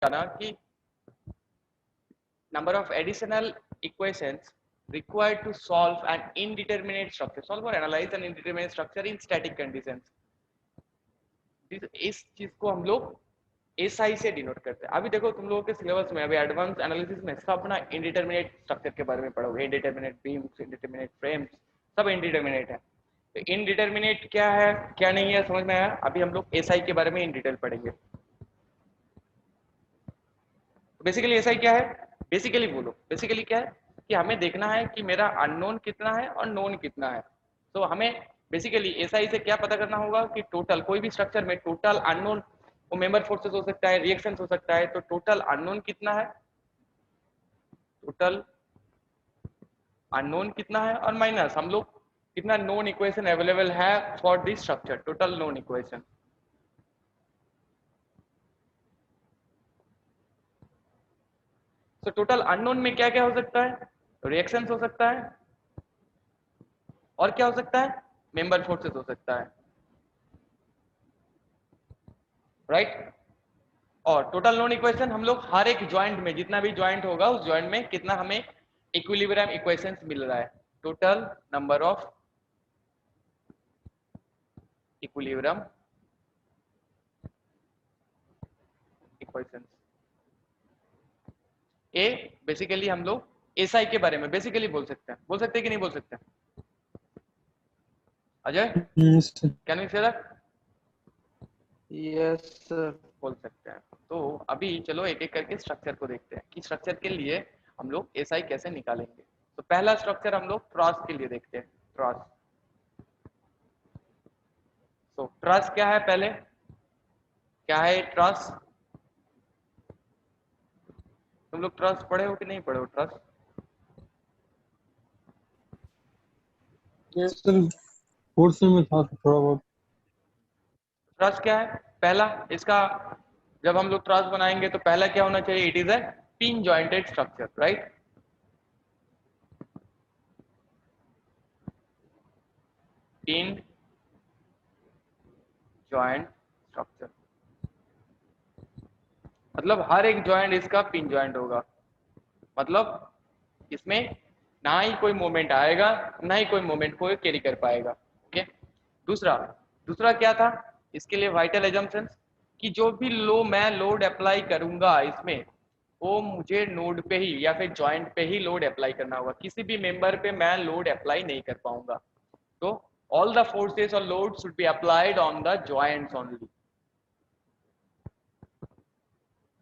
ना कि number of additional equations required to solve an indeterminate structure, solve or analyze an indeterminate structure in static conditions. इस चीज को हम लोग एसआई से डिनोट करते हैं. अभी देखो तुम लोगों के सिलेबस में अभी एडवांस एनालिसिस में सब अपना इंडिटरमिनेट स्ट्रक्चर के बारे में पढ़ोगे. इंडिटरमिनेट बीम्स, इंडिटरमिनेट फ्रेम्स, सब इंडिटरमिनेट है. तो इनडिटरमिनेट क्या है क्या नहीं है समझ में आया. अभी हम लोग एसआई के बारे में इन डिटेल पढ़ेंगे. बेसिकली एसआई क्या है, बेसिकली बोलो. बेसिकली क्या है कि हमें देखना है कि मेरा अननोन कितना है और नोन कितना है. तो हमें बेसिकली एसआई से क्या पता करना होगा कि टोटल कोई भी स्ट्रक्चर में टोटल अननोन वो मेंबर फोर्सेस हो सकता है, रिएक्शन हो सकता है. तो टोटल अननोन कितना है, टोटल अननोन कितना है और माइनस हम लोग कितना नोन इक्वेशन अवेलेबल है for this structure, total known equation. तो टोटल अननोन में क्या क्या हो सकता है, रिएक्शन हो सकता है और क्या हो सकता है, मेंबर फोर्सेस हो सकता है. राइट. और टोटल नोन इक्वेशन हम लोग हर एक ज्वाइंट में जितना भी ज्वाइंट होगा उस ज्वाइंट में कितना हमें इक्विलिब्रियम इक्वेशंस मिल रहा है, total number of equilibrium equations. A basically हम लोग एसआई के बारे में बेसिकली बोल सकते हैं. बोल सकते हैं कि नहीं बोल सकते? Ajay can we say that? Yes sir. बोल सकते हैं. तो अभी चलो एक एक करके स्ट्रक्चर को देखते हैं कि स्ट्रक्चर के लिए हम लोग एसआई कैसे निकालेंगे. तो पहला स्ट्रक्चर हम लोग ट्रस के लिए देखते हैं. ट्रस. तो ट्रस क्या है, पहले क्या है ट्रस? तुम लोग ट्रस पढ़े हो कि नहीं पढ़े हो? ट्रस सर फोर्थ में था थोड़ा बहुत. ट्रस क्या है पहला इसका, जब हम लोग ट्रस बनाएंगे तो पहला क्या होना चाहिए, it is a pin jointed structure. Right. Pin joint structure मतलब हर एक जॉइंट इसका पिन जॉइंट होगा. मतलब इसमें ना ही कोई मोमेंट आएगा ना ही कोई मोमेंट को कैरी कर पाएगा. ओके. दूसरा दूसरा क्या था इसके लिए वाइटल एजम्पशंस कि जो भी मैं लोड अप्लाई करूंगा इसमें वो मुझे नोड पे ही या फिर जॉइंट पे ही लोड अप्लाई करना होगा. किसी भी मेंबर पे मैं लोड अप्लाई नहीं कर पाऊंगा. तो all the forces or load should be applied on the joints only.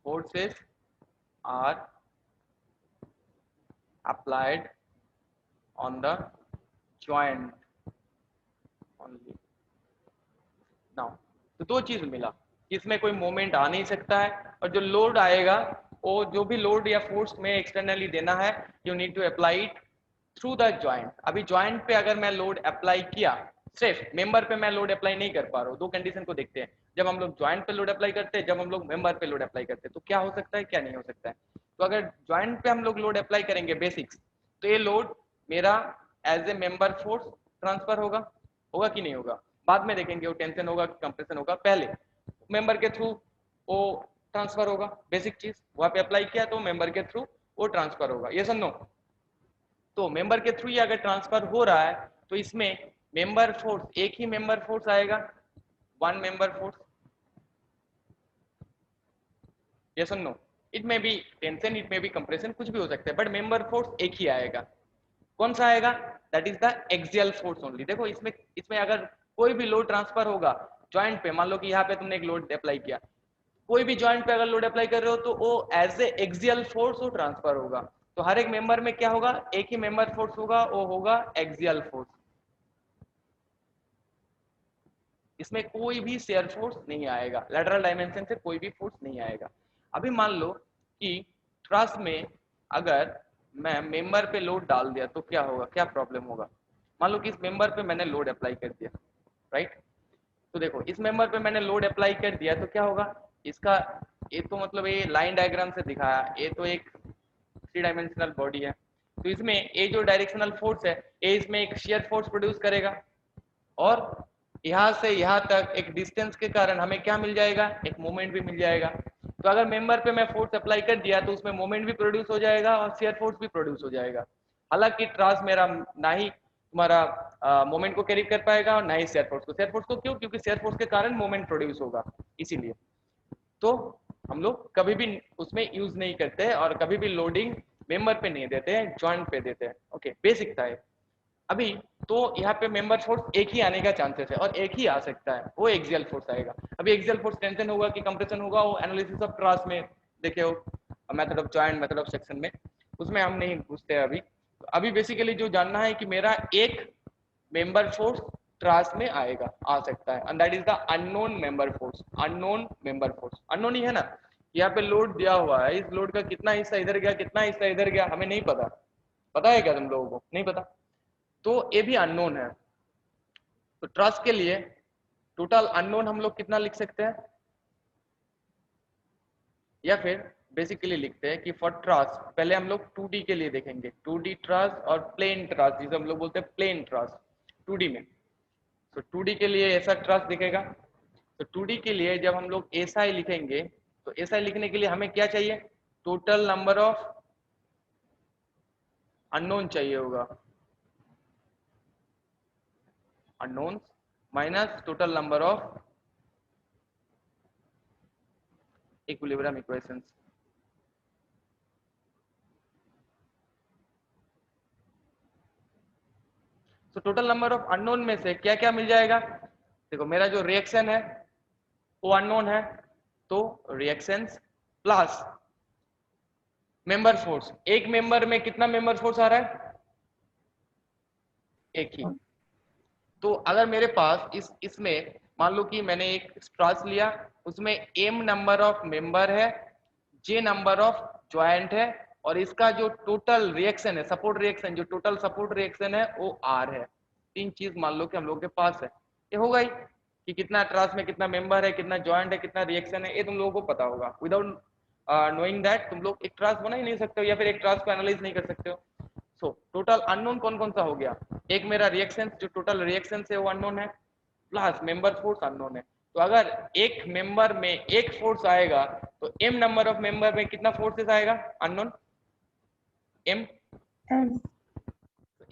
Forces are applied on the joint only. Now तो दो चीज मिला, इसमें कोई मोमेंट आ नहीं सकता है और जो लोड आएगा वो जो भी लोड या फोर्स में एक्सटर्नली देना है you need to apply it through the joint. अभी जॉइंट पे अगर मैं लोड अप्लाई किया, सिर्फ मेंबर पे मैं लोड अप्लाई नहीं कर पा रहा हूँ. दो कंडीशन को देखते हैं, जब हम लोग जॉइंट पे लोड अप्लाई करते हैं, जब हम लोग मेंबर पे लोड अप्लाई करते हैं, तो क्या हो सकता है क्या नहीं हो सकता है. तो अगर जॉइंट पे हम लोग लोड अप्लाई करेंगे बेसिक्स, तो ये लोड मेरा as a member force transfer होगा. होगा कि नहीं होगा बाद में देखेंगे, वो टेंशन होगा कि कंप्रेशन होगा. पहले मेंबर के थ्रू वो ट्रांसफर होगा. बेसिक चीज वहां पे अप्लाई किया तो मेंबर के थ्रू वो ट्रांसफर होगा. ये सुनो, तो मेंबर के थ्रू ही अगर ट्रांसफर हो रहा है तो इसमें मेंबर फोर्स एक ही मेंबर फोर्स आएगा, वन मेंबर फोर्स. ये सुनो, इट में बी टेंशन, इट में बी कंप्रेशन, कुछ भी हो सकता है, बट मेंबर फोर्स एक ही आएगा. कौन सा आएगा? That is the axial force only. देखो इसमें इसमें अगर कोई भी लोड ट्रांसफर होगा जॉइंट पे, मान लो कि यहाँ पे तुमने एक लोड अप्लाई किया, कोई भी जॉइंट पे अगर लोड अप्लाई कर रहे हो तो वो एज ए एक्सियल फोर्स वो ट्रांसफर होगा. तो हर एक मेंबर में क्या होगा, एक ही मेंबर फोर्स होगा, वो होगा एक्सियल फोर्स. इसमें कोई भी शेयर फोर्स नहीं आएगा, लैटरल डायमेंशन से कोई भी फोर्स नहीं आएगा. अभी मान लो कि ट्रस में अगर मैं मेंबर पे लोड डाल दिया तो क्या होगा, क्या प्रॉब्लम होगा. मान लो कि इस मेंबर पे मैंने लोड अप्लाई कर दिया. राइट. तो देखो इस मेंबर पे मैंने लोड अप्लाई कर दिया तो क्या होगा, इसका ये तो मतलब ये लाइन डायग्राम से दिखाया, ये तो एक थ्री डायमेंशनल बॉडी है. तो इसमें ये जो डायरेक्शनल फोर्स है ये इसमें एक शेयर फोर्स प्रोड्यूस करेगा और यहाँ से यहाँ तक एक डिस्टेंस के कारण हमें क्या मिल जाएगा, एक मोमेंट भी मिल जाएगा. तो अगर मेंबर पे मैं फोर्स अप्लाई कर दिया तो उसमें मोमेंट भी प्रोड्यूस हो जाएगा और शेयर फोर्स भी प्रोड्यूस हो जाएगा। हालांकि ट्रांस मेरा ना ही तुम्हारा मोमेंट को कैरी कर पाएगा और ना ही शेयर फोर्स को। शेयर फोर्स को क्यों? क्योंकि शेयर फोर्स के कारण मोमेंट प्रोड्यूस होगा, इसीलिए। तो हम लोग कभी भी उसमें यूज नहीं करते और कभी भी लोडिंग मेंबर पे नहीं देते हैं, जॉइंट पे देते हैं। ओके, बेसिक था ये। अभी तो यहाँ पे मेंबर फोर्स एक ही आने का चांसेस है और एक ही आ सकता है, वो एक्सियल फोर्स आएगा। अभी एक्सियल फोर्स टेंशन होगा कि कंप्रेशन होगा, वो एनालिसिस ऑफ ट्रांस में देखे हो, method of joint, method of section में, उसमें हम नहीं घुसते अभी। तो अभी बेसिकली जो जानना है कि मेरा एक मेंबर फोर्स ट्रांस में आएगा, आ सकता है, and that is the unknown member force. Unknown member force unknown ही है ना, यहाँ पे लोड दिया हुआ है, इस लोड का कितना हिस्सा इधर गया, कितना हिस्सा इधर गया, हमें नहीं पता। पता है क्या तुम लोगों को? नहीं पता, तो ये भी अननोन है। तो ट्रस्ट के लिए टोटल अननोन हम लोग कितना लिख सकते हैं, या फिर बेसिकली लिखते हैं कि फॉर ट्रस्ट पहले हम लोग 2D के लिए देखेंगे, 2D ट्रस्ट और प्लेन ट्रस्ट, जिसे हम लोग बोलते हैं प्लेन ट्रस्ट 2D में। तो 2D के लिए ऐसा ट्रस्ट दिखेगा। तो 2D के लिए जब हम लोग SI लिखेंगे, तो SI लिखने के लिए हमें क्या चाहिए? टोटल नंबर ऑफ अननोन चाहिए होगा, unknown minus total number of equilibrium equations. तो टोटल नंबर ऑफ अननोन में से क्या क्या मिल जाएगा? देखो, मेरा जो रिएक्शन है वो अननोन है, तो रिएक्शंस प्लस मेंबर फोर्स। एक मेंबर में कितना मेंबर फोर्स आ रहा है? एक ही। तो अगर मेरे पास इसमें मान लो कि मैंने एक स्ट्रास लिया, उसमें m नंबर ऑफ मेंबर है, j नंबर ऑफ ज्वाइंट है, और इसका जो टोटल रिएक्शन है, सपोर्ट रिएक्शन, जो टोटल सपोर्ट रिएक्शन है वो r है। तीन चीज मान लो कि हम लोग के पास है। ये होगा ही कि कितना ट्रांस में कितना मेंबर है, कितना ज्वाइंट है, कितना रिएक्शन है, ये तुम लोगों को पता होगा। विदाउट नोइंग दैट तुम लोग एक ट्रांस बना ही नहीं सकते हो, या फिर एक ट्रांस को एनालाइज नहीं कर सकते हो। सो टोटल अननोन कौन कौन सा हो गया? एक मेरा रिएक्शन, जो टोटल रिएक्शन है वो अननोन है, प्लस मेंबर फोर्स अननोन है। तो अगर एक मेंबर में एक फोर्स आएगा तो m नंबर ऑफ मेंबर में कितना फोर्सेस आएगा unknown? m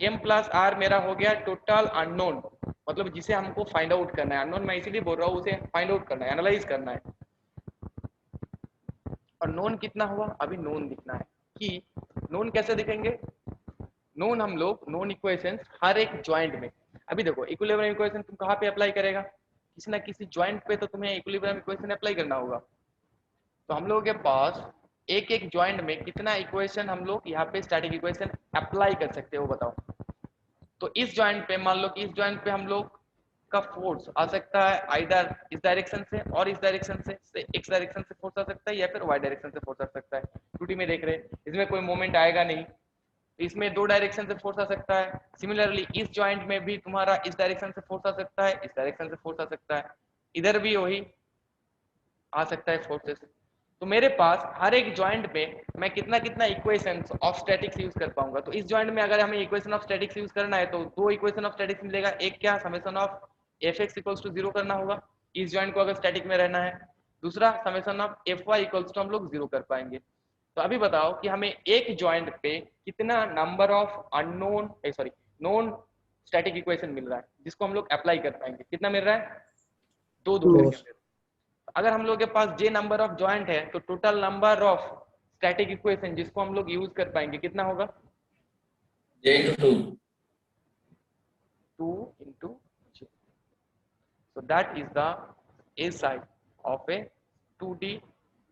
m plus r मेरा हो गया टोटल अननोन, मतलब जिसे हमको फाइंड आउट करना है। अननोन मैं इसीलिए बोल रहा हूँ, उसे फाइंड आउट करना है, एनालाइज करना है। और नोन कितना हुआ? अभी नोन दिखना है कि नोन कैसे दिखेंगे। नोन हम लोग नोन इक्वेशंस हर एक ज्वाइंट में, अभी देखो इक्विलिब्रियम इक्वेशन तुम कहाँ पे अप्लाई करेगा? किसी ना किसी ज्वाइंट पे तो तुम्हें इक्विलिब्रियम इक्वेशन अप्लाई करना होगा। तो हम लोगों के पास एक एक ज्वाइंट में कितना इक्वेशन हम लोग यहाँ पे स्टैटिक इक्वेशन अप्लाई कर सकते हो, बताओ। तो इस ज्वाइंट पे मान लो कि इस ज्वाइंट पे हम लोग का फोर्स आ सकता है आइदर इस डायरेक्शन से और इस डायरेक्शन से एक्स डायरेक्शन से फोर्स आ सकता है, या फिर वाई डायरेक्शन से फोर्स आ सकता है। 2D में देख रहे हैं, इसमें कोई मोमेंट आएगा नहीं, इसमें दो डायरेक्शन से फोर्स आ सकता है। सिमिलरली इस जॉइंट में भी तुम्हारा इस डायरेक्शन से फोर्स आ सकता है, इस डायरेक्शन से फोर्स आ सकता है, इधर भी वही आ सकता है फोर्सेस। तो मेरे पास हर एक जॉइंट में मैं कितना कितना इक्वेशंस ऑफ स्टैटिक्स यूज कर पाऊंगा। तो इस जॉइंट में अगर हमें इक्वेशन ऑफ स्टैटिक्स यूज करना है तो दो इक्वेशन ऑफ स्टैटिक्स मिलेगा। एक क्या, summation of f x equals to 0 करना होगा इस जॉइंट को अगर स्टैटिक में रहना है। दूसरा summation of f y equals to हम लोग 0 कर पाएंगे। तो अभी बताओ कि हमें एक जॉइंट पे कितना number of unknown sorry known static equation मिल रहा है जिसको हम लोग अप्लाई कर पाएंगे। कितना मिल रहा है? दो दो Two. करके। अगर हम लोग के पास j नंबर ऑफ जॉइंट है तो total number of static equation जिसको हम लोग यूज कर पाएंगे कितना होगा? j into 2. 2 into j. So that is the SI of a 2D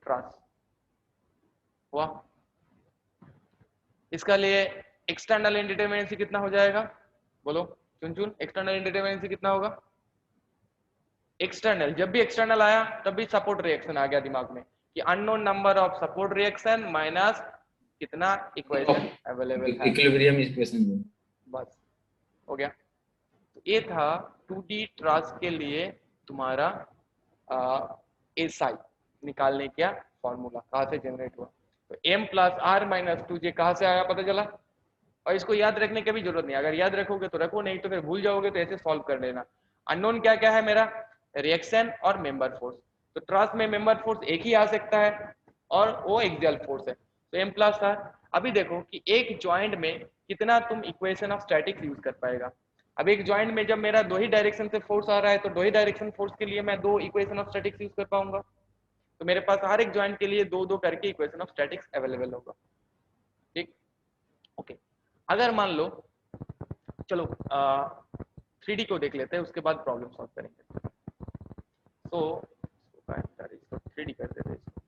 ट्रांस हुआ। इसका लिए एक्सटर्नल इंडिटरमिनेंसी कितना हो जाएगा? बोलो चुन चुन, एक्सटर्नल इंडिटरमिनेंसी कितना होगा? एक्सटर्नल, जब भी एक्सटर्नल आया तब भी सपोर्ट रिएक्शन आ गया दिमाग में कि unknown number of support reaction minus कितना इक्वेशन अवेलेबल है, इक्विलिब्रियम इक्वेशन। बस हो गया। तो ये था 2D ट्रांस के लिए तुम्हारा एसआई निकालने का फॉर्मूला, कहाँ से जनरेट हुआ। तो m plus are minus 2j कहाँ से आया पता चला। और इसको याद रखने की भी जरूरत नहीं, अगर याद रखोगे तो रखो, नहीं तो फिर भूल जाओगे, तो ऐसे सॉल्व कर लेना। अननोन क्या क्या है मेरा? रिएक्शन और मेंबर फोर्स। तो ट्रस में मेंबर फोर्स एक ही आ सकता है और वो एक्सियल फोर्स है, तो m प्लस आर। अभी देखो कि एक जॉइंट में कितना तुम इक्वेशन ऑफ स्टैटिक्स यूज कर पाएगा। अब एक जॉइंट में जब मेरा दो ही डायरेक्शन से फोर्स आ रहा है तो दो ही डायरेक्शन फोर्स के लिए मैं दो इक्वेशन ऑफ स्टैटिक्स यूज कर पाऊंगा, तो मेरे पास हर एक जॉइंट के लिए दो दो करके इक्वेशन ऑफ स्टैटिक्स अवेलेबल होगा। ठीक, ओके। अगर मान लो, चलो 3D को देख लेते हैं, उसके बाद प्रॉब्लम सॉल्व करेंगे। तो 3D कर देते हैं इसको।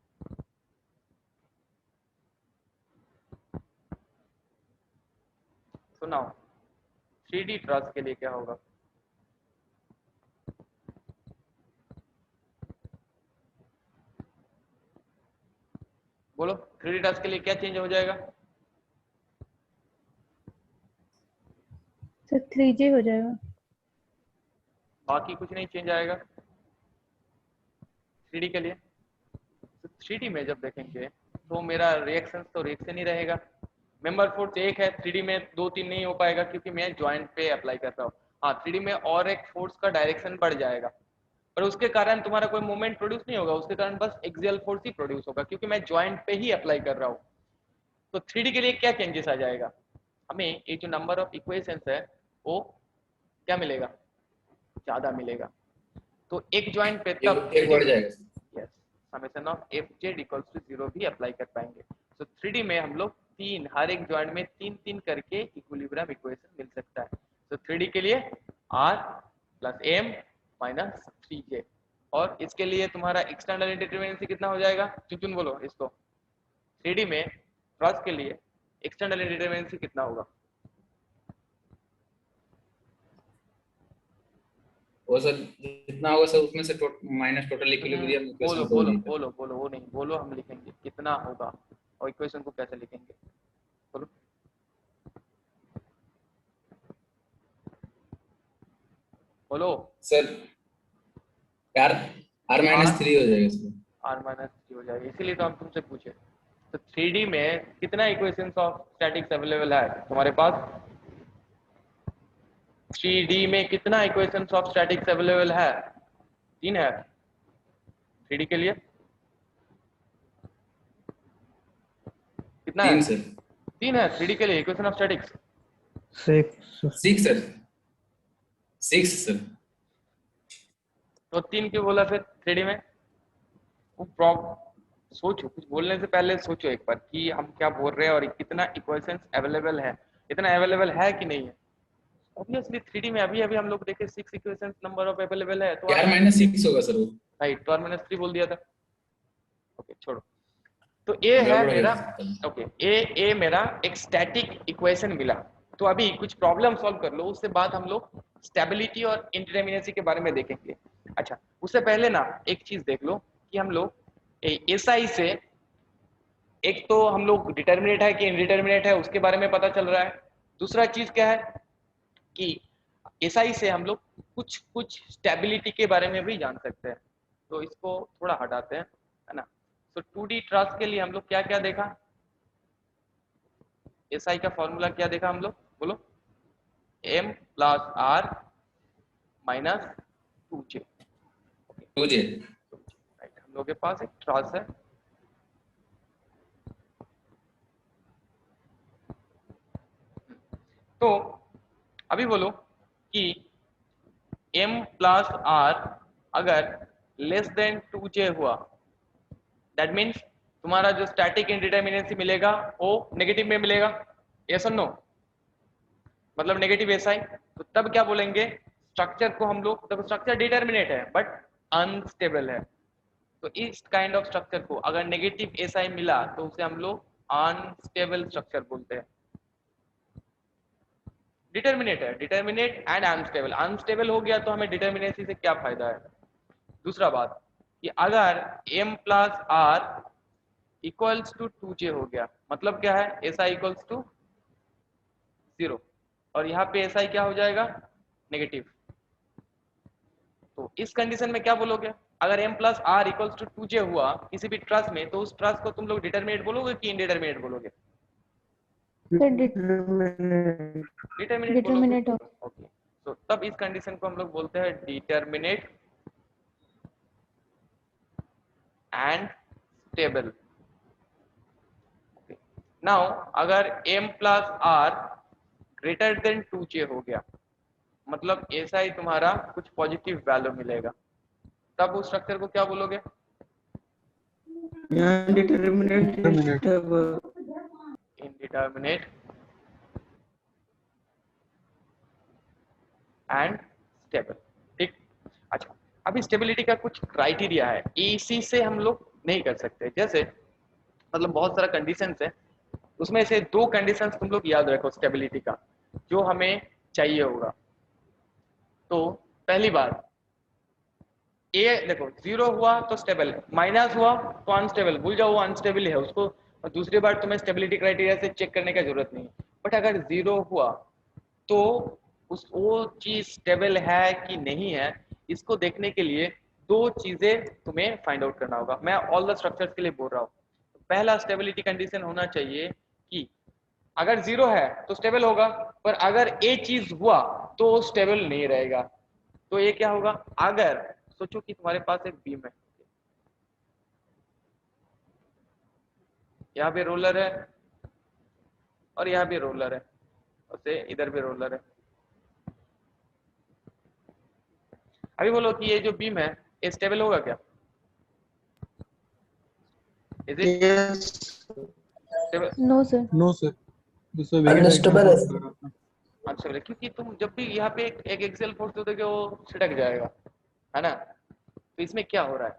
So now 3D ट्रस के लिए क्या होगा? बोलो 3D ट्रस के लिए क्या चेंज हो जाएगा? सर 3J हो जाएगा। बाकी कुछ नहीं चेंज आएगा 3D के लिए। तो 3D में जब देखेंगे तो मेरा रिएक्शन तो रिएक्शन ही रहेगा। मेंबर फोर्स एक है, 3D में दो तीन नहीं हो पाएगा क्योंकि मैं जॉइंट पे अप्लाई कर रहा हूँ। हाँ 3D में और एक फोर्स का डायरेक्शन बढ़ जाएगा, पर उसके कारण तुम्हारा कोई मूवमेंट प्रोड्यूस नहीं होगा, उसके कारण बस एक्सियल फोर्स ही प्रोड्यूस होगा क्योंकि मैं जॉइंट पे ही अप्लाई कर रहा हूँ। तो 3D के लिए क्या चेंजेस आ जाएगा? हमें ये जो नंबर ऑफ इक्वेशंस है वो क्या मिलेगा? ज्यादा मिलेगा। तो एक जॉइंट पे तब एक बढ़ जाएगा sir. Yes, summation of fz equals to 0 भी अप्लाई कर पाएंगे। तो 3D में हम लोग तीन, हर एक जॉइंट में तीन तीन करके इक्विलिब्रियम इक्वेशन मिल सकता है। तो 3D के लिए r plus m minus 3j, और इसके लिए तुम्हारा एक्सटर्नल इंडिटरमिनेंसी कितना हो जाएगा? चुन बोलो इसको। 3D में ट्रस के लिए एक्सटर्नल इंडिटरमिनेंसी कितना होगा? वो सर जितना होगा सर उसमें से माइनस टोटल इक्विलिब्रियम बोलो इक्वेशन को बोलो नहीं बोलो बोलो, वो नहीं बोलो, हम लिखेंगे कितना होगा और इक्वेशन को कैसे लिखेंगे, बोलो। बोलो। सर आर आर माइनस 3 हो जाएगा सर। r माइनस 3 हो जाएगा, इसीलिए तो हम तुमसे पूछे। तो 3D में कितना इक्वेशंस ऑफ स्टैटिक्स अवेलेबल है तुम्हारे पास? 3D में कितना इक्वेशंस ऑफ स्टैटिक्स अवेलेबल है? तीन है 3D के लिए। कितना है? 3 सर। तीन है 3D के लिए equation of statics. 6 sir. 6 sir. तो तीन क्यों बोला फिर 3D में? वो प्रॉब्लम सोचो, कुछ बोलने से पहले सोचो एक बार कि हम क्या बोल रहे हैं और कितना इक्वेशंस अवेलेबल है, इतना अवेलेबल है कि नहीं है। ऑब्वियसली 3D में अभी अभी हम लोग देखे 6 इक्वेशंस नंबर ऑफ अवेलेबल है, तो आर माइनस 6 होगा सर वो। राइट, तो r माइनस 3 बोल दिया था। ओके छोड़ो। तो ए है गड़बड़ हो मेरा, गया। ओके ए मेरा एक स्टैटिक इक्वेशन मिला। तो अभी कुछ प्रॉब्लम सॉल्व कर लो, उससे बाद हम लोग स्टेबिलिटी और इंडिटरमिनेसी के बारे में देखेंगे। अच्छा, उससे पहले ना एक चीज देख लो कि हम लोग एसआई से, एक तो हम लोग डिटर्मिनेट है कि इनडिटर्मिनेट है उसके बारे में पता चल रहा है। दूसरा चीज क्या है कि एसआई से हम लोग कुछ कुछ स्टेबिलिटी के बारे में भी जान सकते हैं। तो इसको थोड़ा हटाते हैं, है ना। तो 2D ट्रस के लिए हम लोग क्या क्या देखा? एसआई का फॉर्मूला क्या देखा हम लोग, बोलो। m plus are minus 2j। 2J। Right, हम लोग के पास एक ट्रस है। तो अभी बोलो कि m प्लस आर अगर लेस देन 2j हुआ, दैट मीन्स तुम्हारा जो स्टैटिक इंडिटरमिनेसी मिलेगा वो नेगेटिव में मिलेगा। यस और नो? मतलब नेगेटिव एसआई। तो तब क्या बोलेंगे? स्ट्रक्चर को हम लोग, तब स्ट्रक्चर डिटर्मिनेट है बट अनस्टेबल है। तो इस काइंड ऑफ स्ट्रक्चर को अगर नेगेटिव एसआई मिला तो उसे हम लोग अनस्टेबल स्ट्रक्चर बोलते हैं। डिटर्मिनेट है, डिटर्मिनेट एंड अनस्टेबल। अनस्टेबल हो गया तो हमें डिटर्मिनेसी से क्या फायदा है? दूसरा बात कि अगर m plus r equals to 2j हो गया, मतलब क्या है? SI इक्वल्स टू 0, और यहाँ पे SI क्या हो जाएगा? नेगेटिव। तो इस कंडीशन में क्या बोलोगे? अगर m plus r equals to 2j हुआ किसी भी ट्रस में, तो उस ट्रस को तुम लोग डिटर्मिनेट बोलोगे कि इनडिटर्मिनेट बोलोगे? डिटर्मिनेट बोलोगे। ओके, तो तब इस कंडीशन को हम लोग बोलते हैं डिटर्मिनेट एंड स्टेबल। नाउ अगर m plus r greater than 2j हो गया, मतलब ऐसा ही तुम्हारा कुछ पॉजिटिव वैल्यू मिलेगा, तब उस स्ट्रक्चर को क्या बोलोगे? Indeterminate Terminate. stable. Indeterminate and stable. ठीक, अच्छा अभी स्टेबिलिटी का कुछ क्राइटेरिया है, इसी से हम लोग नहीं कर सकते। जैसे मतलब बहुत सारा कंडीशंस है, उसमें से 2 कंडीशंस तुम लोग याद रखो स्टेबिलिटी का, जो हमें चाहिए होगा। तो पहली बात, ए देखो 0 हुआ तो स्टेबल है, माइनस हुआ तो अनस्टेबल, भूल जाओ वो अनस्टेबल है उसको, और दूसरी बार तुम्हें स्टेबिलिटी क्राइटेरिया से चेक करने का जरूरत नहीं है। बट अगर 0 हुआ तो उस वो चीज स्टेबल है कि नहीं है, इसको देखने के लिए 2 चीजें तुम्हें फाइंड आउट करना होगा। मैं ऑल द स्ट्रक्चर्स के लिए बोल रहा हूँ। पहला स्टेबिलिटी कंडीशन होना चाहिए कि अगर 0 है तो स्टेबल होगा, पर अगर ए चीज हुआ तो स्टेबल नहीं रहेगा। तो ये क्या होगा? अगर सोचो कि तुम्हारे पास एक बीम है, यहाँ पे रोलर है और यहाँ भी रोलर है, और से इधर भी रोलर है। अभी बोलो कि ये जो बीम है ये स्टेबल होगा क्या? Is it Yes. Stable? No, sir. No, sir. This is a very unstable है। example. अच्छा बोले, क्योंकि तुम जब भी यहाँ पे एक एक्सेल फोर्स दोगे वो छिटक जाएगा, है ना? तो इसमें क्या हो रहा है,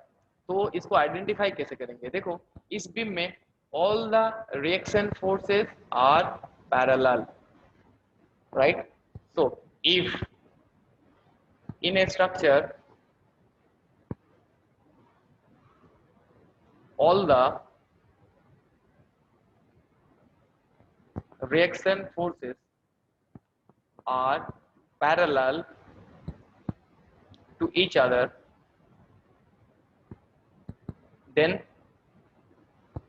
तो इसको आइडेंटिफाई कैसे करेंगे? देखो इस बीम में all the reaction forces are parallel, right? So if in a structure all the reaction forces are parallel to each other, then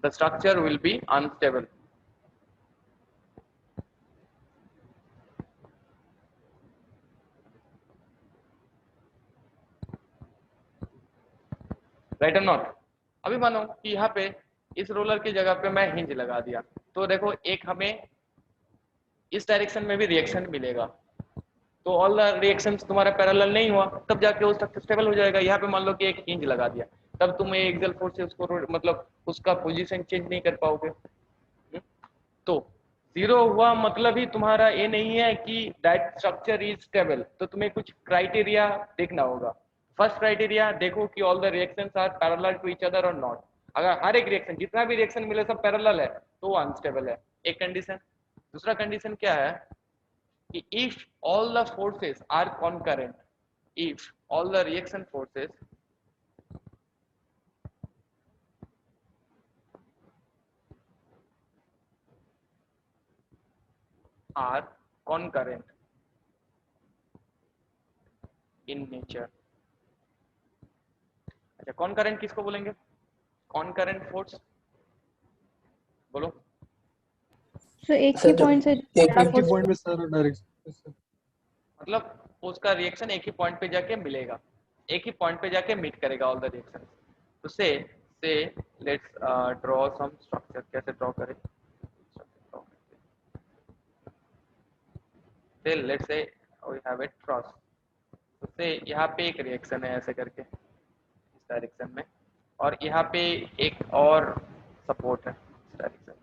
the structure will be unstable. Right और नॉट? अभी मानो कि यहाँ पे इस रोलर की जगह पे मैं हिंज लगा दिया, तो देखो एक हमें इस डायरेक्शन में भी रिएक्शन मिलेगा, तो ऑल द रिएक्शंस तुम्हारा पैरेलल नहीं हुआ, तब जाके वो स्ट्रक्चर स्टेबल हो जाएगा। यहाँ पे मान लो कि एक हिंज लगा दिया, तब तुम एक्सेल फोर्स से उसको मतलब उसका पोजीशन चेंज नहीं कर पाओगे। तो 0 हुआ मतलब ही तुम्हारा ये नहीं है कि दैट स्ट्रक्चर इज स्टेबल, तो तुम्हें कुछ क्राइटेरिया देखना होगा। फर्स्ट क्राइटेरिया देखो कि all the reactions are parallel to each other और नॉट। अगर हर एक रिएक्शन, जितना भी रिएक्शन मिले सब पैरेलल है, तो वो अनस्टेबल है, एक कंडीशन। दूसरा कंडीशन क्या है कि if all the forces are concurrent, if all the reaction forces are concurrent in nature। अच्छा concurrent किसको बोलेंगे? concurrent force बोलो। So एक सर ही जब पॉइंट से एक ज्यादा एक ही force point में सारा डायरेक्शन। मतलब उसका रिएक्शन एक ही पॉइंट पे जाके मिलेगा, एक ही पॉइंट पे जाके मीट करेगा ऑल द रिएक्शन। तो से लेट्स ड्रॉ सम स्ट्रक्चर। कैसे ड्रॉ करें? से let's say we have a truss. तो से यहाँ पे एक रिएक्शन है ऐसे करके इस डायरेक्शन में, और यहाँ पे एक और सपोर्ट है इस डायरेक्शन में।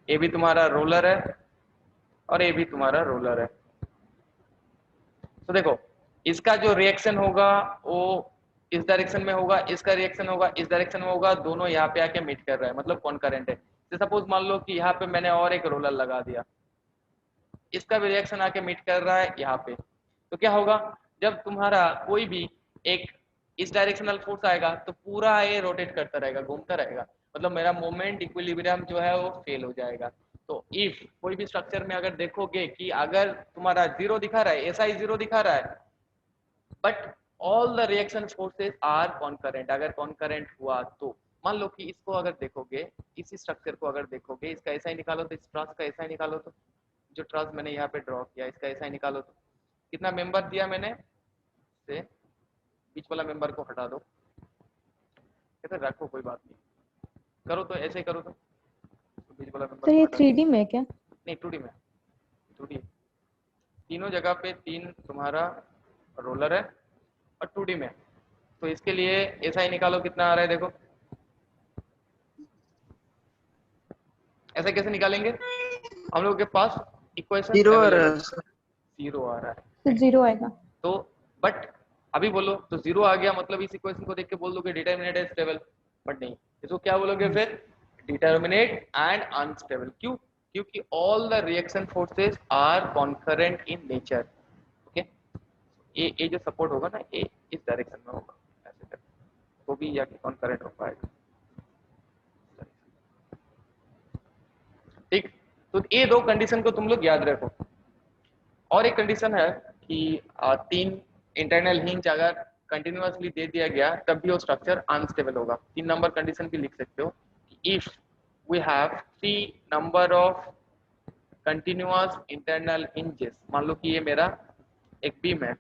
ये भी तुम्हारा रोलर है और ये भी तुम्हारा रोलर है। तो देखो इसका जो रिएक्शन होगा वो इस डायरेक्शन में होगा, इसका रिएक्शन होगा इस डायरेक्शन में होगा, दोनों यहाँ पे आके मीट कर रहा है, मतलब कॉन्करेंट है। तो सपोज मान लो कि यहाँ पे मैंने और एक रोलर लगा दिया, इसका भी रिएक्शन आके मीट कर रहा है यहाँ पे। तो क्या होगा, जब तुम्हारा कोई भी एक इस डायरेक्शनल फोर्स आएगा तो पूरा ये रोटेट करता रहेगा, घूमता रहेगा, मतलब मेरा मोमेंट इक्विलिब्रियम जो है वो फेल हो जाएगा। तो इफ कोई भी स्ट्रक्चर में अगर देखोगे कि अगर तुम्हारा 0 दिखा रहा है, ऐसा ही 0 दिखा रहा है, but all the reaction forces are concurrent, अगर कॉन्करेंट हुआ तो मान लो कि इसको अगर देखोगे, इसी स्ट्रक्चर को अगर देखोगे, इसका ऐसा ही निकालो तो इस ट्रस का ऐसा ही निकालो, तो जो ट्रस मैंने यहाँ पे ड्रॉ किया इसका ऐसा ही निकालो, तो कितना मेंबर दिया मैंने से बीच वाला मेंबर को हटा दो, कहते रखो कोई बात नहीं, करो तो ऐसे करो तो बीच वाला मेंबर सर को ये हटा 3D में है क्या? नहीं 2D में, 2D तीनों जगह पे 3 तुम्हारा रोलर है और 2D में। तो इसके लिए ऐसा ही निकालो कितना आ रहा है देखो, ऐसा कैसे निकालेंगे, हम लोगों के पास इक्वेशन जीरो आ रहा अवेलेबल, है सर। 0 आ रहा है तो 0 आएगा। तो बट अभी बोलो तो 0 आ गया मतलब इस इक्वेशन को देख के बोल दोगे डिटरमिनेट है स्टेबल, बट नहीं, इसको क्या बोलोगे फिर, डिटरमिनेट एंड अनस्टेबल। क्यों, क्योंकि all the reaction forces are concurrent in nature. Okay, ये जो सपोर्ट होगा ना ये इस डायरेक्शन में होगा, ऐसे कर तो भी जाके कॉन्करेंट हो पाएगा, ठीक। तो ये 2 कंडीशन को तुम लोग याद रखो। और एक कंडीशन है कि 3 इंटरनल हिंज अगर कंटिन्यूअसली दे दिया गया तब भी वो स्ट्रक्चर अनस्टेबल होगा। 3 नंबर कंडीशन भी लिख सकते हो, if we have 3 number of continuous internal hinges, मान लो कि ये मेरा एक बीम है,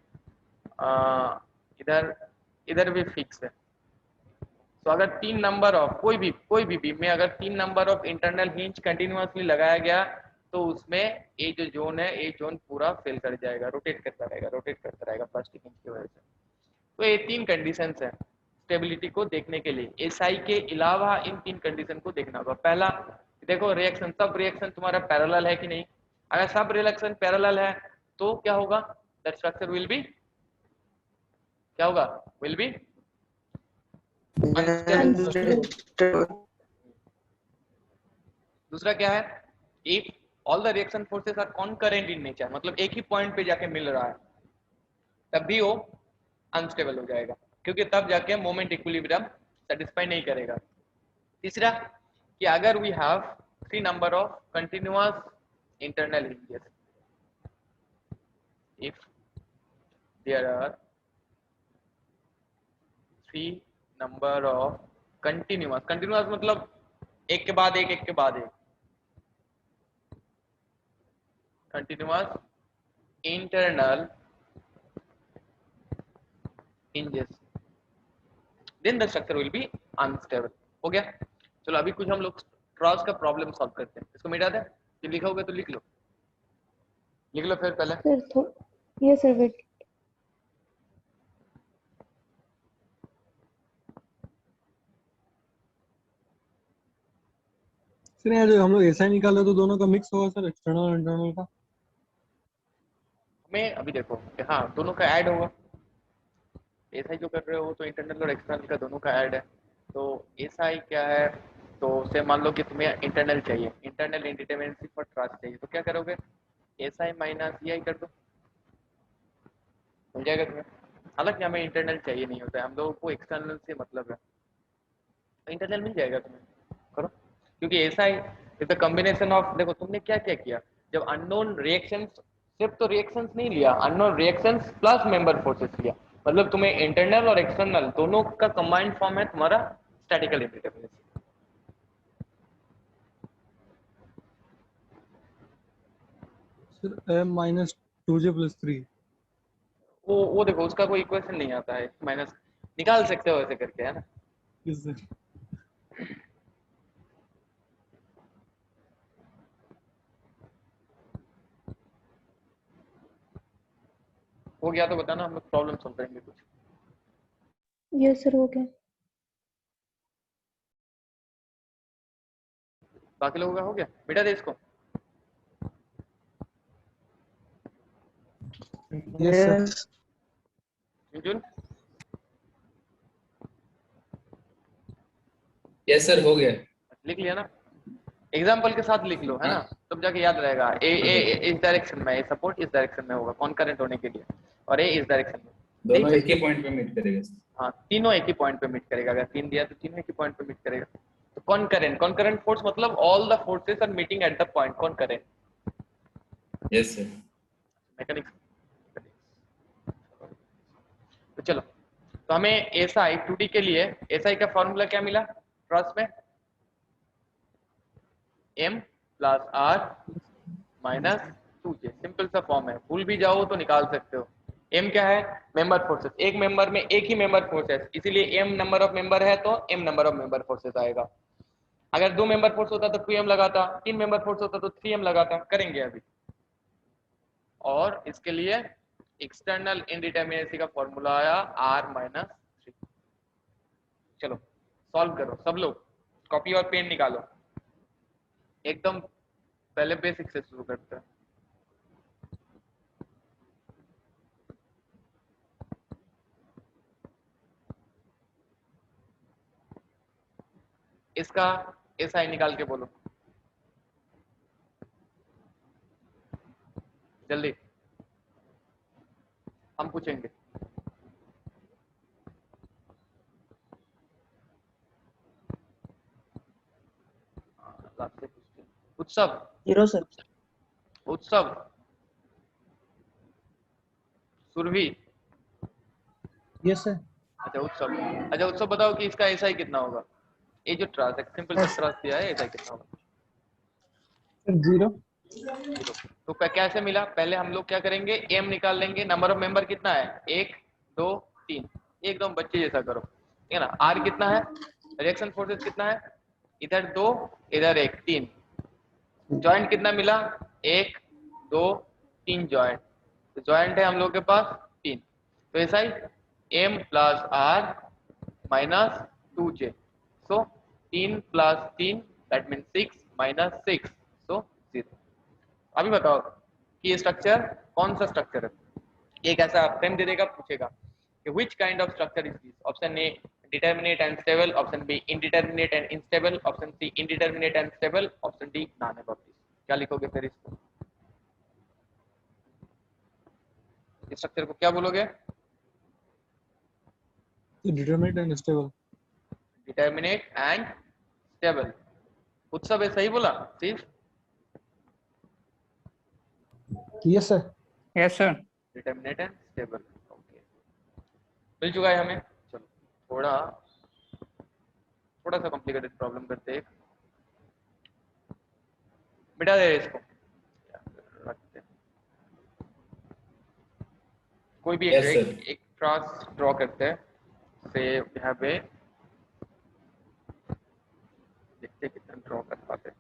इधर इधर भी फिक्स है, तो अगर 3 नंबर ऑफ कोई भी बीम में अगर 3 number of internal hinge continuously लगाया गया तो उसमें ये जो जोन है ये जोन पूरा फेल कर जाएगा, रोटेट करता रहेगा प्लास्टिक हिंज की वजह से। तो ये 3 कंडीशंस हैं स्टेबिलिटी को देखने के लिए। एसआई के अलावा इन 3 कंडीशन को देखना होगा। पहला देखो रिएक्शन, सब रिएक्शन तुम्हारा पैरेलल है कि नहीं, अगर सब रिएक्शन पैरेलल है तो क्या होगा, द स्ट्रक्चर विल बी, क्या होगा, विल बी अनस्टेबल। दूसरा क्या है, if all the reaction forces are concurrent in nature, मतलब एक ही पॉइंट पे जाके मिल रहा है, तब भी वो अनस्टेबल हो जाएगा, क्योंकि तब जाके मोमेंट इक्विलिब्रियम सेटिस्फाई नहीं करेगा। तीसरा कि अगर we have 3 number of continuous internal hinges, if there are 3 number of continuous, continuous मतलब एक के बाद एक के बाद एक, continuous internal hinges, then the structure will be unstable। हो गया, चलो अभी कुछ हम लोग क्रॉस का प्रॉब्लम सॉल्व करते हैं। इसको मिटा दे, ये लिखा होगा तो लिख लो फिर पहले। सर तो ये सर वेट, सर यहाँ जो हम लोग ऐसा ही निकाले तो दोनों का मिक्स होगा सर, एक्सटर्नल और इंटरनल का। हमें अभी देखो कि हाँ दोनों का ऐड होगा, ऐसा ही जो कर रहे हो तो इंटरनल और एक्सटर्नल का दोनों का ऐड है। तो ऐसा ही क्या है, तो से मान लो कि तुम्हें इंटरनल चाहिए, इंटरनल इंडिटरमिनेसी फॉर ट्रांस चाहिए, तो क्या करोगे, ऐसा ही माइनस ये कर दो, मिल जाएगा तुम्हें। हालांकि हमें इंटरनल चाहिए नहीं होता है, हम लोगों को एक्सटर्नल से मतलब है, तो इंटरनल मिल जाएगा तुम्हें, करो। क्योंकि ऐसा he is the combination of, देखो तुमने क्या क्या किया, जब अननोन रिएक्शंस, सिर्फ तो रिएक्शंस नहीं लिया, unknown reactions plus member forces लिया, मतलब तुम्हें इंटरनल और एक्सटर्नल दोनों का कंबाइंड फॉर्म है तुम्हारा स्टैटिकल इंडिटरमिनेसी। Sir -2j+3। वो देखो उसका कोई इक्वेशन नहीं आता है, माइनस निकाल सकते हो ऐसे करके, है ना। Yes sir. हो गया तो बताना, हम लोग प्रॉब्लम सॉल्व करेंगे कुछ। ये सर हो गया। बाकी लोगों का हो गया, बेटा दे इसको। Yes sir. Yes Arjun yes sir, हो गया। लिख लिया ना, एग्जाम्पल के साथ लिख लो, है ना, हाँ, तब जाके याद रहेगा। ए इस डायरेक्शन में, ए सपोर्ट इस डायरेक्शन में होगा कॉन्करेंट होने के लिए, और ए इस डायरेक्शन में, दोनों ठीक एक ही पॉइंट पे मीट करेगा। हाँ तीनों एक ही पॉइंट पे मीट करेगा, अगर 3 दिया तो तीनों एक ही पॉइंट पे मीट करेगा। तो कॉन्करेंट फोर्स मतलब all the forces are meeting at the point concurrent. Yes sir. Mechanics, तो चलो, तो हमें एसआई 2D के लिए एसआई का फॉर्मूला क्या मिला क्रॉस में, m plus r minus 2j, simple सा फॉर्म है, भूल भी जाओ तो निकाल सकते हो, एम क्या है? Member forces. एक मेंबर में एक ही मेंबर फोर्स है, इसीलिए एम नंबर ऑफ मेंबर है तो M number of member forces आएगा। अगर 2 मेंबर फोर्स होता तो 2m लगाता, 3 मेंबर फोर्स होता तो 3m लगाता। करेंगे अभी। और इसके लिए एक्सटर्नल इनडिटर्मिनेसी का फॉर्मूला आया r-3। चलो सॉल्व करो सब लोग, कॉपी और पेन निकालो। एकदम पहले बेसिक से शुरू करते हैं। इसका एसआई निकाल के बोलो जल्दी, हम पूछेंगे। लास्ट से पूछते हैं। उत्सव, 0 सर। उत्सव, सुरभि, यस सर। अच्छा उत्सव, अच्छा उत्सव बताओ कि इसका एसआई कितना होगा? ये जो ट्रास है, सिंपल सा ट्रास दिया है, एसआई कितना होगा? 0। 0। तो कैसे मिला? पहले हम लोग क्या करेंगे, एम निकाल लेंगे। नंबर ऑफ मेंबर कितना है? 1 2 3। एकदम बच्चे जैसा करो, ठीक है ना। आर कितना है? रिएक्शन फोर्सेस कितना है? इधर 2 इधर 1, 3। जॉइंट कितना मिला? 1 2 3 जॉइंट। तो जॉइंट है हम लोग के पास 3। तो ऐसा ही M plus are minus 2j। So 3 plus 3 that mean 6 minus 6, so 0। अभी बताओ कि ये स्ट्रक्चर कौन सा स्ट्रक्चर है? एक ऐसा फ्रेम दे देगा, पूछेगा कि which kind of structure is this. Option A determinate and stable, option B indeterminate and unstable, option C indeterminate and stable, option D none above this. क्या लिखोगे फिर इसको? इस स्ट्रक्चर को क्या बोलोगे? Determinate and stable. Determinate and stable. Utsav है सही बोला सिर्फ? Yes sir. Yes sir. Determinate and stable, okay. मिल चुका है हमें। चलो थोड़ा थोड़ा सा कॉम्प्लिकेटेड प्रॉब्लम करते हैं। मिटा दे इसको, रखते हैं। कोई भी यस सर। एक क्रॉस ड्रॉ करते हैं से यहाँ पे, देखते हैं कितना ड्रॉ कर पाते हैं।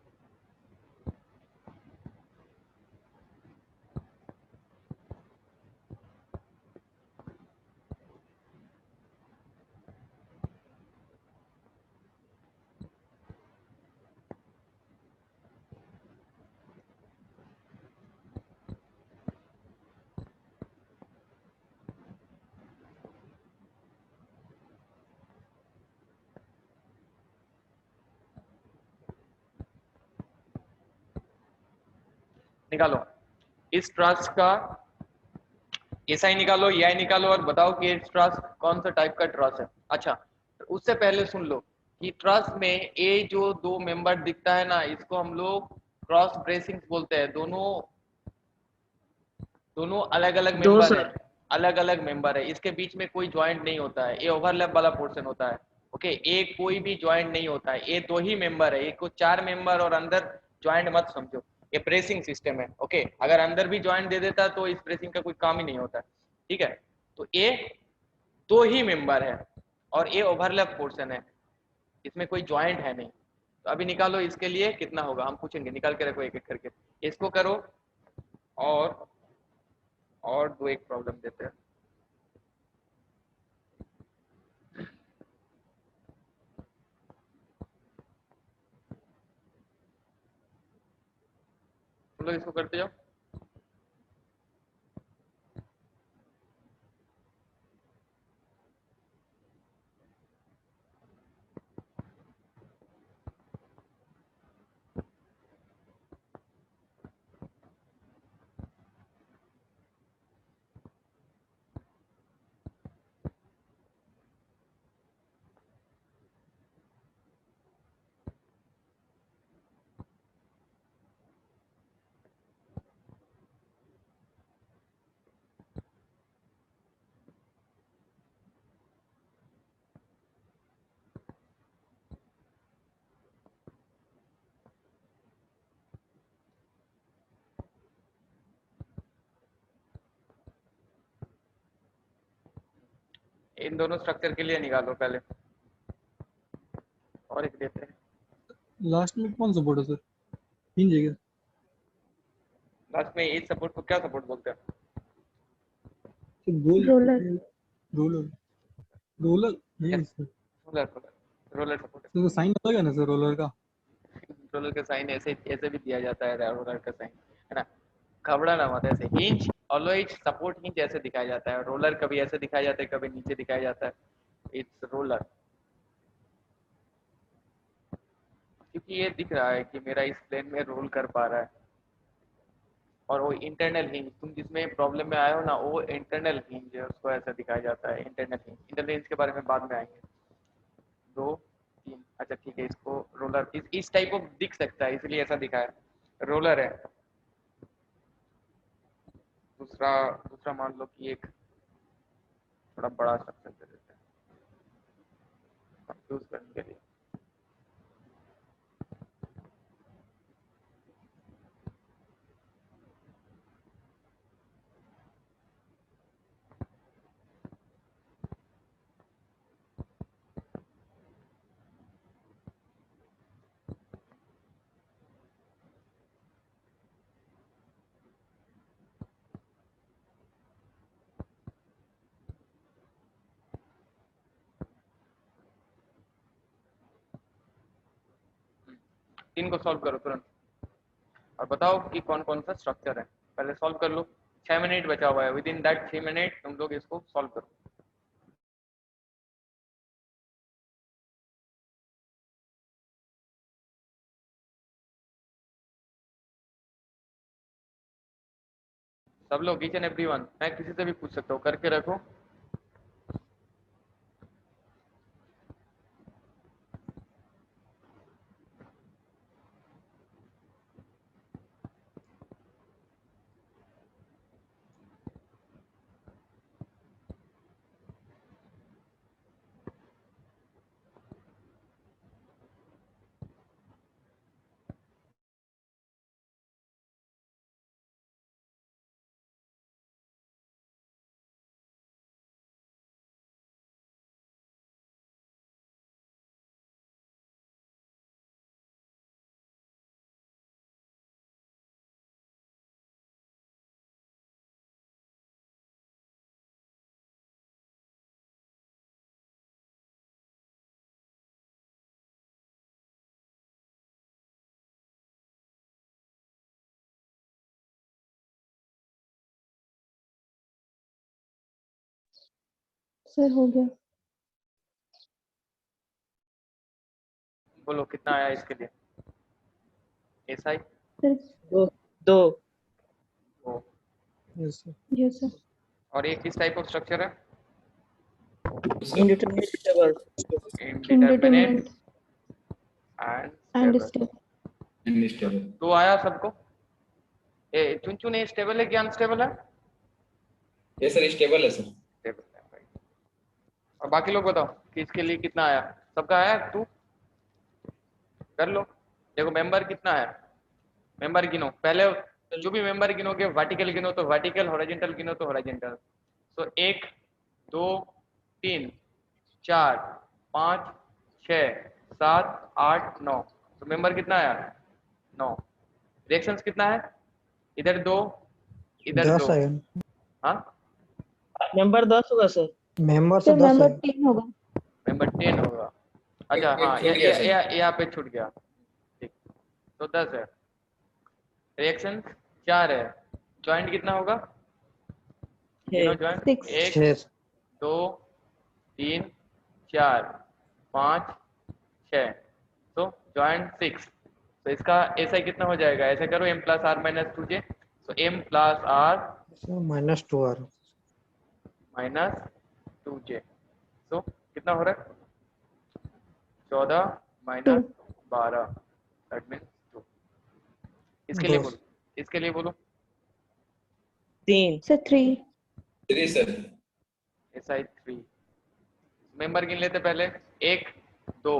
निकालो इस ट्रस्ट का एसआई निकालो, एआई निकालो और बताओ कि ट्रस्ट कौन सा टाइप का ट्रस्ट है। अच्छा उससे पहले सुन लो कि ट्रस्ट में ये जो 2 मेंबर दिखता है ना, इसको हम लोग क्रॉस ब्रेसिंग बोलते हैं। दोनों दोनों अलग अलग 2 मेंबर है, सर। अलग अलग मेंबर है। इसके बीच में कोई ज्वाइंट नहीं होता है, ये ओवरलैप वाला पोर्शन होता है। ओके, एक कोई भी ज्वाइंट नहीं होता है, ये 2 ही मेंबर है। एक को 4 मेंबर और अंदर ज्वाइंट मत समझो, ये ब्रेसिंग सिस्टम है। ओके, अगर अंदर भी ज्वाइंट दे देता तो इस ब्रेसिंग का कोई काम ही नहीं होता है, ठीक है। तो ये 2 ही मेंबर है और ये ओवरलैप पोर्शन है, इसमें कोई ज्वाइंट है नहीं। तो अभी निकालो इसके लिए कितना होगा, हम पूछेंगे। निकाल के रखो एक एक करके, इसको करो और दो एक प्रॉब्लम देते हैं। तुम लोग इसको करते जाओ। इन दोनों स्ट्रक्चर के लिए निकालो पहले, और एक देते हैं। लास्ट में कौन सपोर्ट है सर? तीन जगह लास्ट में इस सपोर्ट को क्या सपोर्ट बोलते हैं? तो गोल रोलर रोलर रोलर नहीं Yes. Sir, roller roller support. तो साइन अलग है ना सर रोलर का? रोलर का साइन ऐसे ऐसे भी दिया जाता है, रोलर का साइन, है ना? घबराना मत, ऐसे हिंज ऑलवेज सपोर्ट हिंज ऐसे दिखाया जाता है, रोलर कभी ऐसे दिखाया जाता है, कभी नीचे दिखाया जाता है। इट्स रोलर, क्योंकि ये दिख रहा है कि मेरा इस प्लेन में रोल कर पा रहा है। और वो इंटरनल हिंज, तुम जिसमें प्रॉब्लम में आए हो ना, वो इंटरनल हिंज है, उसको ऐसा दिखाया जाता है इंटरनल हिंज। इंटरनल हिंज के बारे में बाद में आएंगे। 2 3, अच्छा ठीक है, इसको रोलर इस टाइप ऑफ दिख सकता है, इसलिए ऐसा दिखाया, रोलर है। दूसरा दूसरा मान लो कि एक थोड़ा बड़ा स्ट्रक्चर दे देते हैं कंफ्यूज करने के लिए। तीन को सॉल्व करो तुरंत, और बताओ कि कौन कौन सा स्ट्रक्चर है। पहले सॉल्व कर लो, 6 मिनट बचा हुआ है, विद इन दैट 6 मिनट तुम लोग इसको सॉल्व करो। सब लोग, ईच एंड एवरीवन, मैं किसी से भी पूछ सकता हूँ, करके रखो। सर हो गया। बोलो कितना आया इसके लिए? SI सर दो दो ओ, यस सर। Yes sir. और ये किस टाइप ऑफ स्ट्रक्चर है? indeterminate table indeterminate indeterminate and and stable. Stable. Unstable. तो आया सबको? चुन चुन, ये स्टेबल है कि अनस्टेबल है? ये सर स्टेबल है सर। स्टेबल है, right। और बाकी लोग बताओ कि इसके लिए कितना आया? सबका आया? तू कर लो। देखो मेंबर कितना है, मेंबर गिनो पहले। जो भी मेंबर गिनोगे, वर्टिकल गिनो तो वर्टिकल, हॉरिजॉन्टल गिनो तो हॉरिजॉन्टल। तो 1 2 3 4 5 6 7 8 9, तो मेंबर कितना आया? 9। रिएक्शंस कितना है? इधर 2, इधर 2। 10 आएगा। हाँ, नंबर 10 होगा सर। मेंबर से सर 10 मेंबर आएगा। 10 होगा। मेंबर 10 होगा। अच्छा एक हाँ, छूट गया सर। यहाँ पे छूट गया, ठीक। तो 10 है। रिएक्शन 4 है। जॉइंट कितना होगा? गिनो जॉइंट। 6 1 6 2 3 4 5 6, तो जॉइंट 6। तो इसका ऐसा कितना हो जाएगा? ऐसा करो, m plus are minus 2j। तो m प्लस आर -2 आ रहा माइनस 2j। तो कितना हो रहा है? 14 2 माइनस 12, दैट मीन्स 2। इसके लिए 2 बोलो, इसके लिए बोलो। 3 सर 3 3 सर। SI 3। मेंबर गिन लेते पहले। 1 2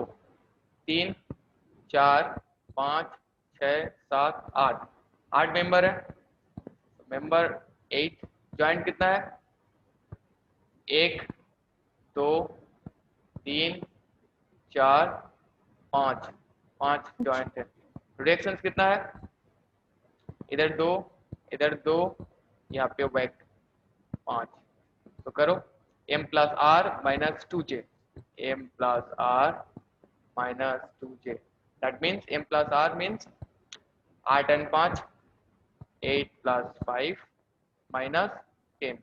3 4 5 6 7 8, 8 मेंबर है। मेंबर 8। जॉइंट कितना है? 1 2 3 4 5 5 जॉइंट है। रिएक्शन कितना है? इधर 2 इधर 2 यहाँ पे बैक 5। तो करो m plus are minus 2j, m plus are minus 2j, that means m plus r means 8 and 5 8 plus 5 minus 10।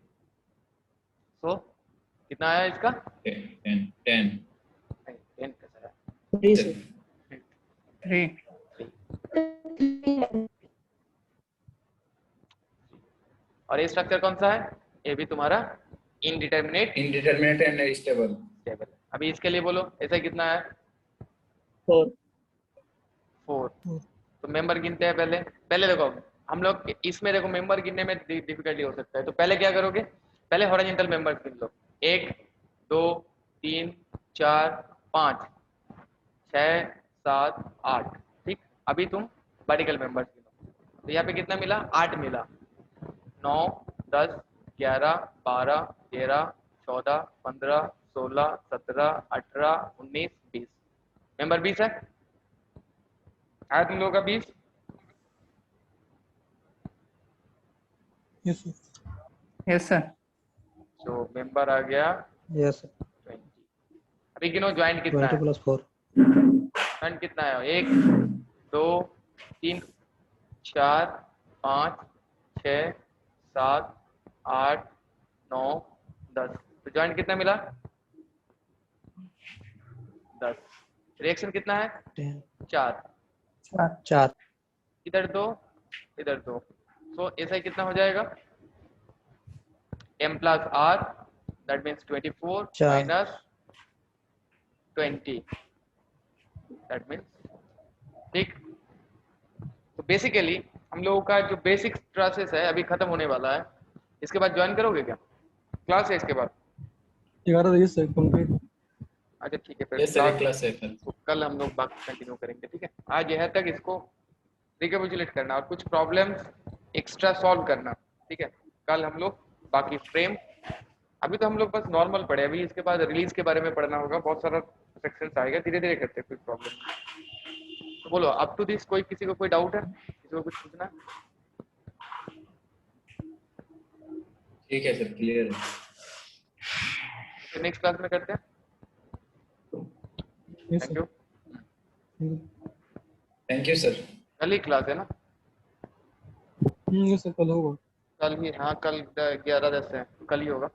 So कितना आया इसका? 10 नहीं 10 कैसा है? 3 sir. 3 और ये स्ट्रक्चर कौन सा है? ये भी तुम्हारा indeterminate indeterminate and stable table. अभी इसके लिए बोलो ऐसा कितना है? 4 4। तो मेंबर गिनते हैं पहले। पहले देखो हम लोग इसमें देखो मेंबर गिनने में डिफिकल्टी हो सकता है, तो पहले क्या करोगे? पहले हॉरिजॉन्टल मेंबर्स गिन लो। 1 2 3 4 5 6 7 8। ठीक, अभी तुम वर्टिकल मेंबर्स गिनो। तो यहाँ पे कितना मिला? 8 मिला। 9 10 11 12 13 14 15 16 17 18 19 20। मेंबर 20 है। आया तुम लोगों का 20? Yes sir. Yes sir. तो मेंबर आ गया Yes. 20। अभी गिनो ज्वाइंट कितना 20 है? plus 4. ज्वाइंट कितना है? 1 2 3 4 5 6 7 8 9 10। तो ज्वाइंट कितना मिला? 10। रिएक्शन कितना है? 10. 4। 4. इधर 2 इधर 2। तो ऐसा कितना हो जाएगा? m plus r that means 24 4. Minus 20 that means. ठीक, तो बेसिकली हम लोगों का जो बेसिक क्लासेस है अभी खत्म होने वाला है। इसके बाद ज्वाइन करोगे क्या? क्लास है इसके बाद? 11 यस सर कंप्लीट। अच्छा ठीक है, फिर yes sir class है कल तो कल हम लोग बाकी कंटिन्यू करेंगे। ठीक है, आज यह तक इसको रिकैपिचुलेट करना और कुछ प्रॉब्लम्स एक्स्ट्रा सॉल्व करना। ठीक है, कल हम लोग बाकी फ्रेम, अभी तो हम लोग बस नॉर्मल पढ़े, अभी इसके बाद रिलीज के बारे में पढ़ना होगा, बहुत सारा सेक्शंस आएगा, धीरे धीरे करते हैं, कोई प्रॉब्लम नहीं। तो बोलो अप टू दिस कोई किसी को कोई डाउट है? किसी को कुछ पूछना है? ठीक है सर क्लियर है तो नेक्स्ट क्लास में करते हैं। Yes thank sir. You. Thank you sir कल ही क्लास है ना? यस सर कल होगा। कल ही, हाँ कल 11 10 है, कल ही होगा।